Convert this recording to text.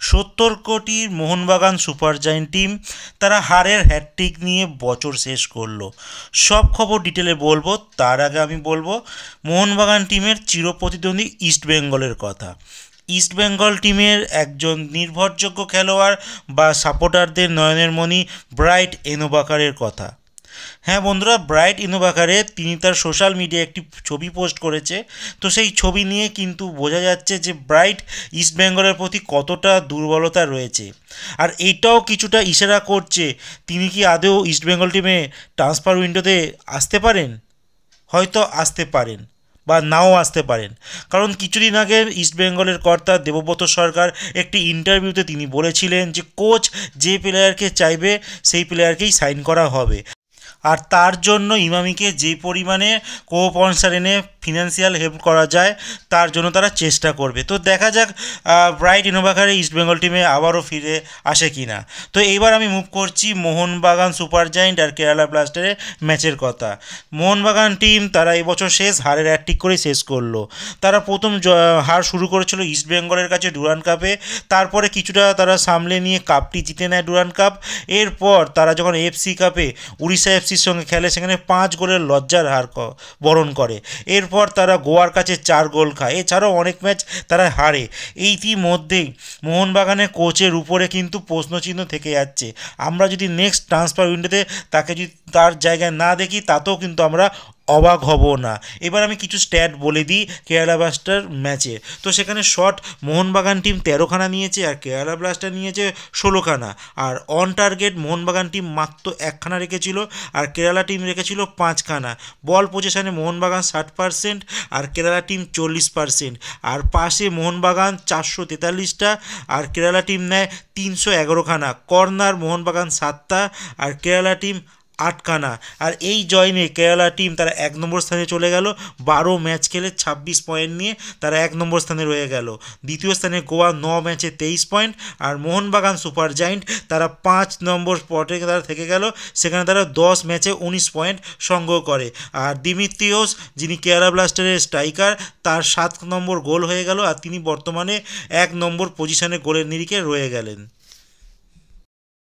70 কোটির Mohun Bagan super giant team তারা হারের হ্যাটট্রিক নিয়ে বছর শেষ করলো। সব খবর ডিটেলে বলবো, তার আগে আমি বলবো মোহনবাগান টিমের চিরপ্রতিদ্বন্দ্বী ইস্টবেঙ্গলের কথা। ইস্টবেঙ্গল টিমের একজন নির্ভরযোগ্য খেলোয়াড় বা সাপোর্টারদের নয়নের মণি ব্রাইট এনোবাকারের কথা। হ্যাঁ বন্ধুরা, ব্রাইট ইনোবাকারে তিনি তার সোশ্যাল মিডিয়ায় একটি ছবি পোস্ট করেছে। তো সেই ছবি নিয়ে কিন্তু বোঝা যাচ্ছে যে ব্রাইট ইস্টবেঙ্গলের প্রতি কতটা দুর্বলতা রয়েছে। আর এইটাও কিছুটা ইশারা করছে তিনি কি আদৌ ইস্টবেঙ্গল টিমে ট্রান্সফার উইন্ডোতে আসতে পারেন। হয়তো আসতে পারেন বা নাও আসতে পারেন, কারণ কিছুদিন আগে ইস্টবেঙ্গলের কর্তা দেবব্রত সরকার একটি ইন্টারভিউতে তিনি বলেছিলেন যে কোচ যে প্লেয়ারকে চাইবে সেই প্লেয়ারকেই সাইন করা হবে। আর তার জন্য ইমামিকে যে পরিমাণে কো স্পন্সর এনে ফিনান্সিয়াল হেল্প করা যায় তার জন্য তারা চেষ্টা করবে। তো দেখা যাক ব্রাইট ইনোবাকারে ইস্টবেঙ্গল টিমে আবারও ফিরে আসে কি না। তো এইবার আমি মুভ করছি মোহনবাগান সুপার জায়েন্ট আর কেরালা ব্লাস্টারের ম্যাচের কথা। মোহনবাগান টিম তারা এবছর শেষ হারের হ্যাটট্রিক করেই শেষ করলো। তারা প্রথম হার শুরু করেছিল ইস্টবেঙ্গলের কাছে ডুরান্ড কাপে, তারপরে কিছুটা তারা সামলে নিয়ে কাপটি জিতে নেয় ডুরান্ড কাপ। এরপর তারা যখন এফসি কাপে উড়িষ্যা এফসির সঙ্গে খেলে সেখানে 5 গোলের লজ্জার হার বরণ করে। এরপর তারা গোয়ার কাছে 4 গোল খায়। এছাড়াও অনেক ম্যাচ তারা হারে। ইতিমধ্যেই মোহনবাগানের কোচের উপরে কিন্তু প্রশ্নচিহ্ন থেকে যাচ্ছে। আমরা যদি নেক্সট ট্রান্সফার উইন্ডোতে তাকে যদি তার জায়গায় না দেখি তাতেও কিন্তু আমরা অবাক হব না। এবার আমি কিছু স্ট্যাট বলে দিই কেরালা ব্লাস্টার ম্যাচে। তো সেখানে শট মোহনবাগান টিম 13খানা নিয়েছে আর কেরালা ব্লাস্টার নিয়েছে 16খানা। আর অন টার্গেট মোহনবাগান টিম মাত্র 1খানা রেখেছিল আর কেরালা টিম রেখেছিল 5খানা। বল পজিশনে মোহনবাগান 60% আর কেরালা টিম 40%। আর পাশে মোহনবাগান 443টা আর কেরালা টিম নেয় 311খানা। কর্নার মোহনবাগান 7টা আর কেরালা টিম 8খানা। আর এই জয় নিয়ে কেরালা টিম তারা 1 নম্বর স্থানে চলে গেল। 12 ম্যাচ খেলে 26 পয়েন্ট নিয়ে তারা 1 নম্বর স্থানে রয়ে গেল। দ্বিতীয় স্থানে গোয়া 9 ম্যাচে 23 পয়েন্ট। আর মোহনবাগান সুপার জায়েন্ট তারা 5 নম্বর স্পটে তারা থেকে গেল, সেখানে তারা 10 ম্যাচে 19 পয়েন্ট সংগ্রহ করে। আর দিমিত্রিওস যিনি কেরালা ব্লাস্টারের স্ট্রাইকার, তার 7 নম্বর গোল হয়ে গেল আর তিনি বর্তমানে 1 নম্বর পজিশনে গোলের নিরিখে রয়ে গেলেন।